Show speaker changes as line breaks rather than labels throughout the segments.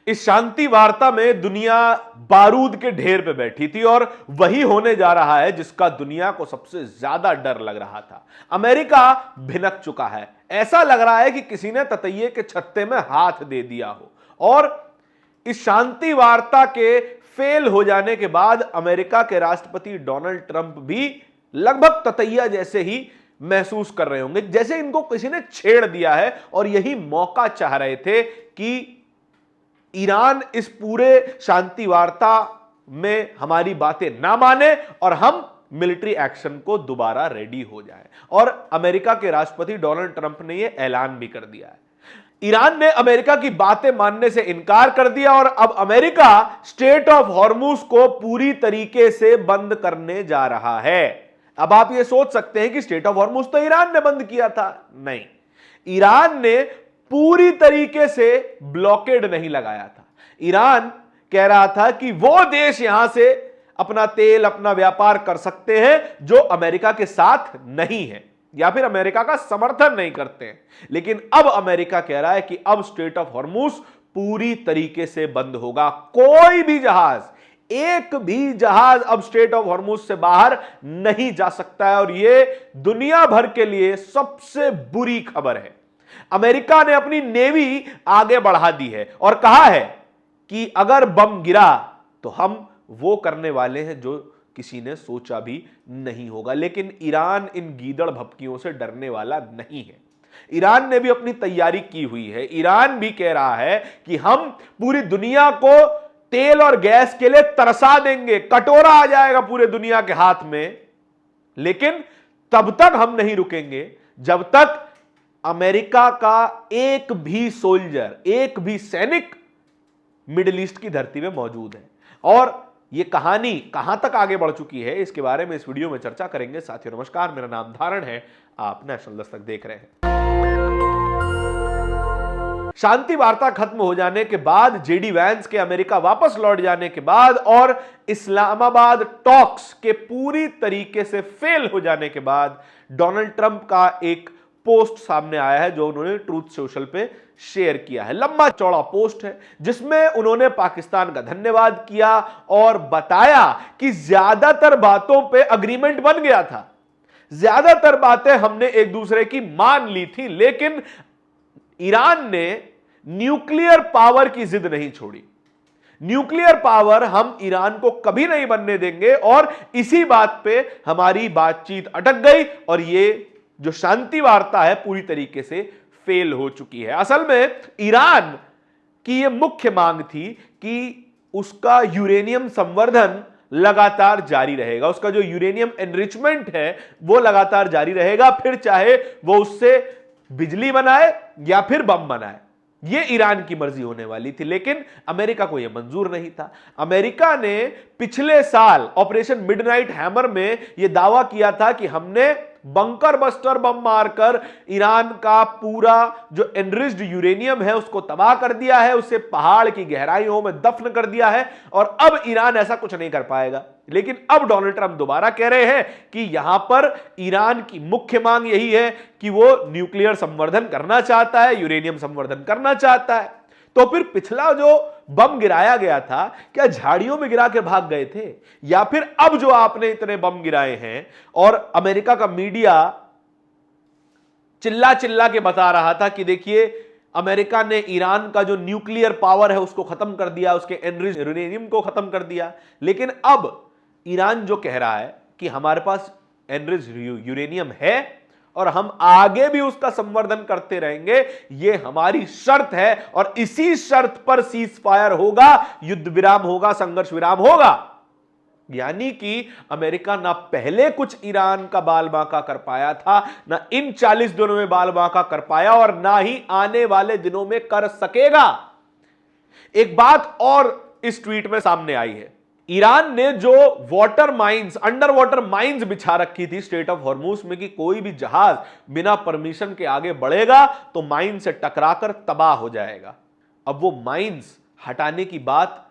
इस शांति वार्ता में दुनिया बारूद के ढेर पे बैठी थी और वही होने जा रहा है जिसका दुनिया को सबसे ज्यादा डर लग रहा था। अमेरिका भिनक चुका है। ऐसा लग रहा है कि किसी ने ततैये के छत्ते में हाथ दे दिया हो। और इस शांति वार्ता के फेल हो जाने के बाद अमेरिका के राष्ट्रपति डोनाल्ड ट्रंप भी लगभग ततैया जैसे ही महसूस कर रहे होंगे, जैसे इनको किसी ने छेड़ दिया है और यही मौका चाह रहे थे कि ईरान इस पूरे शांति वार्ता में हमारी बातें ना माने और हम मिलिट्री एक्शन को दोबारा रेडी हो जाए। और अमेरिका के राष्ट्रपति डोनाल्ड ट्रंप ने यह ऐलान भी कर दिया है। ईरान ने अमेरिका की बातें मानने से इनकार कर दिया और अब अमेरिका स्ट्रेट ऑफ हॉर्मुज को पूरी तरीके से बंद करने जा रहा है। अब आप यह सोच सकते हैं कि स्ट्रेट ऑफ हॉर्मुज तो ईरान ने बंद किया था। नहीं, ईरान ने पूरी तरीके से ब्लॉकेड नहीं लगाया था। ईरान कह रहा था कि वो देश यहां से अपना तेल, अपना व्यापार कर सकते हैं जो अमेरिका के साथ नहीं है या फिर अमेरिका का समर्थन नहीं करते हैं। लेकिन अब अमेरिका कह रहा है कि अब स्ट्रेट ऑफ हॉर्मुज पूरी तरीके से बंद होगा। कोई भी जहाज, एक भी जहाज अब स्ट्रेट ऑफ हॉर्मुज से बाहर नहीं जा सकता है। और यह दुनिया भर के लिए सबसे बुरी खबर है। अमेरिका ने अपनी नेवी आगे बढ़ा दी है और कहा है कि अगर बम गिरा तो हम वो करने वाले हैं जो किसी ने सोचा भी नहीं होगा। लेकिन ईरान इन गीदड़ भपकियों से डरने वाला नहीं है। ईरान ने भी अपनी तैयारी की हुई है। ईरान भी कह रहा है कि हम पूरी दुनिया को तेल और गैस के लिए तरसा देंगे, कटोरा आ जाएगा पूरे दुनिया के हाथ में। लेकिन तब तक हम नहीं रुकेंगे जब तक अमेरिका का एक भी सोल्जर, एक भी सैनिक मिडिल ईस्ट की धरती में मौजूद है। और यह कहानी कहां तक आगे बढ़ चुकी है, इसके बारे में इस वीडियो में चर्चा करेंगे। साथियों नमस्कार, मेरा नाम धारण है, आप नेशनल दस्तक देख रहे हैं। शांति वार्ता खत्म हो जाने के बाद, जेडी वैंस के अमेरिका वापस लौट जाने के बाद और इस्लामाबाद टॉक्स के पूरी तरीके से फेल हो जाने के बाद डोनाल्ड ट्रंप का एक पोस्ट सामने आया है जो उन्होंने ट्रूथ सोशल पे शेयर किया है। लंबा चौड़ा पोस्ट है जिसमें उन्होंने पाकिस्तान का धन्यवाद किया और बताया कि ज्यादातर बातों पे अग्रीमेंट बन गया था, ज्यादातर बातें हमने एक दूसरे की मान ली थी, लेकिन ईरान ने न्यूक्लियर पावर की जिद नहीं छोड़ी। न्यूक्लियर पावर हम ईरान को कभी नहीं बनने देंगे और इसी बात पे हमारी बातचीत अटक गई और ये जो शांति वार्ता है पूरी तरीके से फेल हो चुकी है। असल में ईरान की यह मुख्य मांग थी कि उसका यूरेनियम संवर्धन लगातार जारी रहेगा, उसका जो यूरेनियम एनरिचमेंट है वो लगातार जारी रहेगा, फिर चाहे वो उससे बिजली बनाए या फिर बम बनाए, ये ईरान की मर्जी होने वाली थी। लेकिन अमेरिका को यह मंजूर नहीं था। अमेरिका ने पिछले साल ऑपरेशन मिडनाइट हैमर में यह दावा किया था कि हमने बंकर बस्टर बम मारकर ईरान का पूरा जो एनरिच्ड यूरेनियम है उसको तबाह कर दिया है, उसे पहाड़ की गहराइयों में दफन कर दिया है और अब ईरान ऐसा कुछ नहीं कर पाएगा। लेकिन अब डोनाल्ड ट्रंप दोबारा कह रहे हैं कि यहां पर ईरान की मुख्य मांग यही है कि वो न्यूक्लियर संवर्धन करना चाहता है, यूरेनियम संवर्धन करना चाहता है। तो फिर पिछला जो बम गिराया गया था, क्या झाड़ियों में गिरा के भाग गए थे, या फिर अब जो आपने इतने बम गिराए हैं और अमेरिका का मीडिया चिल्ला चिल्ला के बता रहा था कि देखिए अमेरिका ने ईरान का जो न्यूक्लियर पावर है उसको खत्म कर दिया, उसके एनरिच्ड यूरेनियम को खत्म कर दिया। लेकिन अब ईरान जो कह रहा है कि हमारे पास एनरिच्ड यूरेनियम है और हम आगे भी उसका संवर्धन करते रहेंगे, यह हमारी शर्त है और इसी शर्त पर सीज फायर होगा, युद्ध विराम होगा, संघर्ष विराम होगा। यानी कि अमेरिका ना पहले कुछ ईरान का बाल बांका कर पाया था, ना इन 40 दिनों में बाल बांका कर पाया और ना ही आने वाले दिनों में कर सकेगा। एक बात और इस ट्वीट में सामने आई है, ईरान ने जो water mines, under water mines बिछा रखी थी स्ट्रेट ऑफ हॉर्मुज में कि कोई भी जहाज बिना परमिशन के आगे बढ़ेगा तो माइन से टकराकर तबाह हो जाएगा। अब वो माइंस हटाने की बात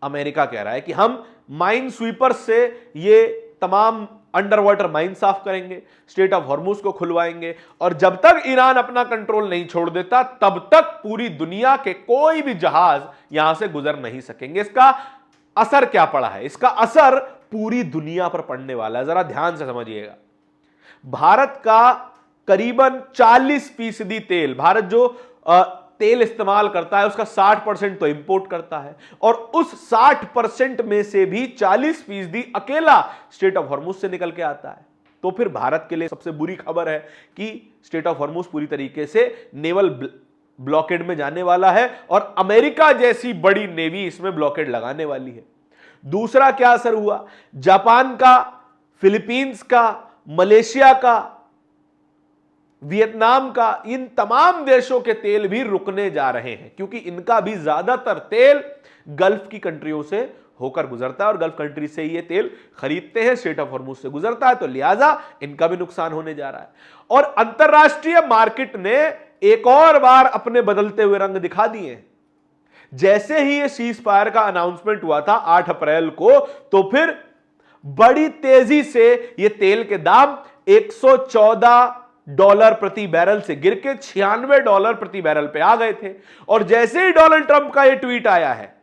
अमेरिका कह रहा है कि हम माइन स्वीपर से ये तमाम अंडर वाटर माइन साफ करेंगे, स्ट्रेट ऑफ हॉर्मुज को खुलवाएंगे, और जब तक ईरान अपना कंट्रोल नहीं छोड़ देता तब तक पूरी दुनिया के कोई भी जहाज यहां से गुजर नहीं सकेंगे। इसका असर क्या पड़ा है? इसका असर पूरी दुनिया पर पड़ने वाला है, जरा ध्यान से समझिएगा। भारत का करीबन 40% तेल, भारत जो तेल इस्तेमाल करता है उसका 60% तो इंपोर्ट करता है, और उस 60% में से भी 40% अकेला स्ट्रेट ऑफ हॉर्मुज से निकल के आता है। तो फिर भारत के लिए सबसे बुरी खबर है कि स्ट्रेट ऑफ हॉर्मुज पूरी तरीके से नेवल ब्लॉकेड में जाने वाला है, और अमेरिका जैसी बड़ी नेवी इसमें ब्लॉकेड लगाने वाली है। दूसरा क्या असर हुआ? जापान का, फिलीपींस का, मलेशिया का, वियतनाम का, इन तमाम देशों के तेल भी रुकने जा रहे हैं, क्योंकि इनका भी ज्यादातर तेल गल्फ की कंट्रियों से होकर गुजरता है और गल्फ कंट्री से ये तेल खरीदते हैं, स्ट्रेट ऑफ हॉर्मुज से गुजरता है, तो लिहाजा इनका भी नुकसान होने जा रहा है। और अंतरराष्ट्रीय मार्केट ने एक और बार अपने बदलते हुए रंग दिखा दिए। जैसे ही ये सीज फायर का अनाउंसमेंट हुआ था 8 अप्रैल को, तो फिर बड़ी तेजी से ये तेल के दाम $114 प्रति बैरल से गिर के $96 प्रति बैरल पे आ गए थे। और जैसे ही डोनाल्ड ट्रंप का ये ट्वीट आया है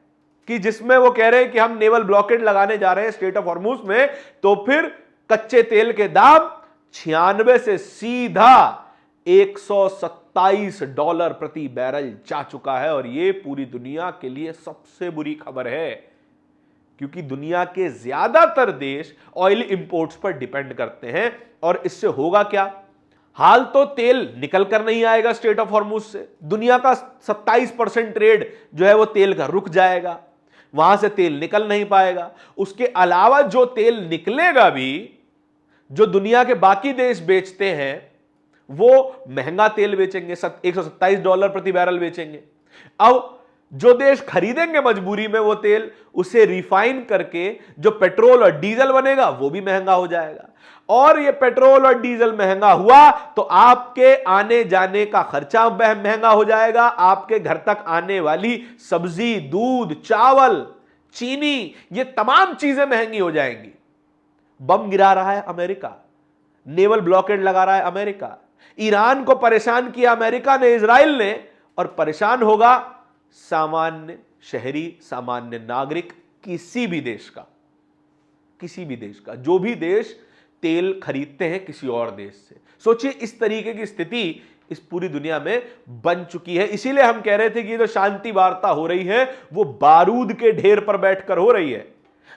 कि जिसमें वो कह रहे हैं कि हम नेवल ब्लॉकेड लगाने जा रहे हैं स्ट्रेट ऑफ हॉर्मुज में, तो फिर कच्चे तेल के दाम 96 से सीधा $127 प्रति बैरल जा चुका है। और ये पूरी दुनिया के लिए सबसे बुरी खबर है, क्योंकि दुनिया के ज्यादातर देश ऑयल इंपोर्ट्स पर डिपेंड करते हैं। और इससे होगा क्या? हाल तो तेल निकल कर नहीं आएगा स्ट्रेट ऑफ हॉर्मुज से, दुनिया का 27% ट्रेड जो है वो तेल का रुक जाएगा, वहां से तेल निकल नहीं पाएगा। उसके अलावा जो तेल निकलेगा भी, जो दुनिया के बाकी देश बेचते हैं वो महंगा तेल बेचेंगे, $127 प्रति बैरल बेचेंगे। अब जो देश खरीदेंगे मजबूरी में वो तेल, उसे रिफाइन करके जो पेट्रोल और डीजल बनेगा वो भी महंगा हो जाएगा। और ये पेट्रोल और डीजल महंगा हुआ तो आपके आने जाने का खर्चा महंगा हो जाएगा, आपके घर तक आने वाली सब्जी, दूध, चावल, चीनी, ये तमाम चीजें महंगी हो जाएंगी। बम गिरा रहा है अमेरिका, नेवल ब्लॉकेड लगा रहा है अमेरिका, ईरान को परेशान किया अमेरिका ने, इजराइल ने, और परेशान होगा सामान्य शहरी, सामान्य नागरिक, किसी भी देश का, किसी भी देश का, जो भी देश तेल खरीदते हैं किसी और देश से। सोचिए इस तरीके की स्थिति इस पूरी दुनिया में बन चुकी है। इसीलिए हम कह रहे थे कि ये जो शांति वार्ता हो रही है वो बारूद के ढेर पर बैठकर हो रही है।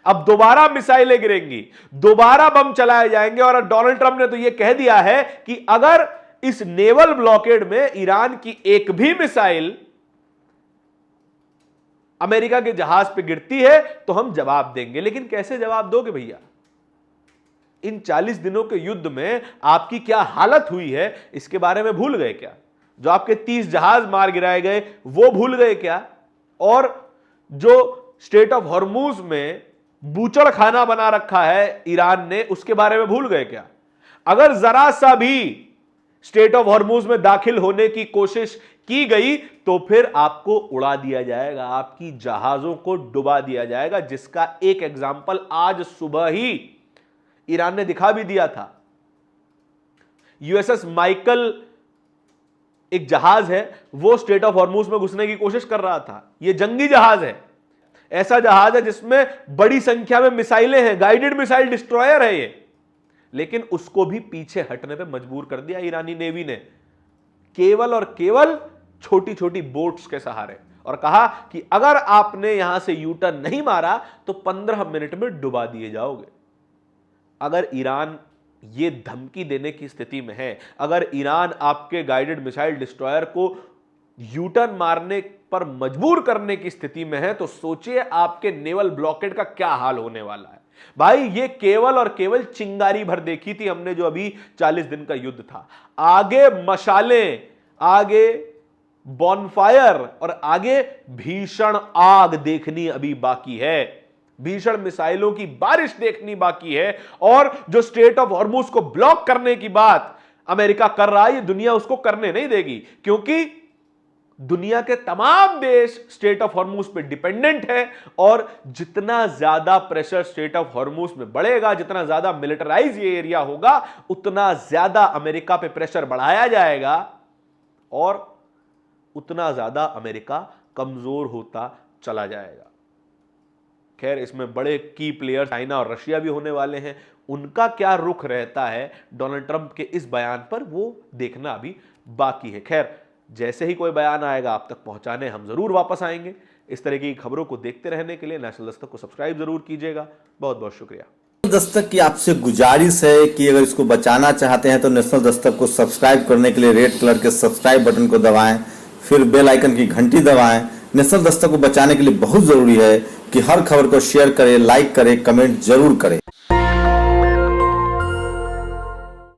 अब दोबारा मिसाइलें गिरेंगी, दोबारा बम चलाए जाएंगे, और डोनाल्ड ट्रंप ने तो यह कह दिया है कि अगर इस नेवल ब्लॉकेड में ईरान की एक भी मिसाइल अमेरिका के जहाज पे गिरती है तो हम जवाब देंगे। लेकिन कैसे जवाब दोगे भैया? इन 40 दिनों के युद्ध में आपकी क्या हालत हुई है इसके बारे में भूल गए क्या? जो आपके 30 जहाज मार गिराए गए वो भूल गए क्या? और जो स्ट्रेट ऑफ हॉर्मुज में बूचड़ खाना बना रखा है ईरान ने, उसके बारे में भूल गए क्या? अगर जरा सा भी स्ट्रेट ऑफ हॉर्मुज में दाखिल होने की कोशिश की गई तो फिर आपको उड़ा दिया जाएगा, आपकी जहाजों को डुबा दिया जाएगा, जिसका एक एग्जाम्पल आज सुबह ही ईरान ने दिखा भी दिया था। यूएसएस माइकल एक जहाज है, वो स्ट्रेट ऑफ हॉर्मुज में घुसने की कोशिश कर रहा था। यह जंगी जहाज है, ऐसा जहाज है जिसमें बड़ी संख्या में मिसाइलें हैं, गाइडेड मिसाइल डिस्ट्रॉयर है ये, लेकिन उसको भी पीछे हटने पे मजबूर कर दिया ईरानी नेवी ने, केवल और केवल छोटी छोटी बोट्स के सहारे, और कहा कि अगर आपने यहां से यू टर्न नहीं मारा तो 15 मिनट में डुबा दिए जाओगे। अगर ईरान ये धमकी देने की स्थिति में है, अगर ईरान आपके गाइडेड मिसाइल डिस्ट्रॉयर को यू टर्न मारने पर मजबूर करने की स्थिति में है, तो सोचिए आपके नेवल ब्लॉकेड का क्या हाल होने वाला है। भाई ये केवल और केवल चिंगारी भर देखी थी हमने जो अभी 40 दिन का युद्ध था। आगे मशालें, आगे बॉनफायर और आगे भीषण आग देखनी अभी बाकी है, भीषण मिसाइलों की बारिश देखनी बाकी है। और जो स्ट्रेट ऑफ हॉर्मुज को ब्लॉक करने की बात अमेरिका कर रहा है, ये दुनिया उसको करने नहीं देगी, क्योंकि दुनिया के तमाम देश स्ट्रेट ऑफ हॉर्मुज पे डिपेंडेंट है, और जितना ज्यादा प्रेशर स्ट्रेट ऑफ हॉर्मुज में बढ़ेगा, जितना ज्यादा मिलिटराइज ये एरिया होगा, उतना ज्यादा अमेरिका पे प्रेशर बढ़ाया जाएगा और उतना ज्यादा अमेरिका कमजोर होता चला जाएगा। खैर, इसमें बड़े की प्लेयर चाइना और रशिया भी होने वाले हैं। उनका क्या रुख रहता है डोनाल्ड ट्रंप के इस बयान पर, वो देखना अभी बाकी है। खैर, जैसे ही कोई बयान आएगा आप तक पहुंचाने हम जरूर वापस आएंगे। इस तरह की खबरों को देखते रहने के लिए नेशनल दस्तक को सब्सक्राइब जरूर कीजिएगा। बहुत बहुत शुक्रिया।
दस्तक की आपसे गुजारिश है कि अगर इसको बचाना चाहते हैं तो नेशनल दस्तक को सब्सक्राइब करने के लिए रेड कलर के सब्सक्राइब बटन को दबाएं, फिर बेल आइकन की घंटी दबाएं। नेशनल दस्तक को बचाने के लिए बहुत जरूरी है कि हर खबर को शेयर करें, लाइक करें, कमेंट जरूर करें।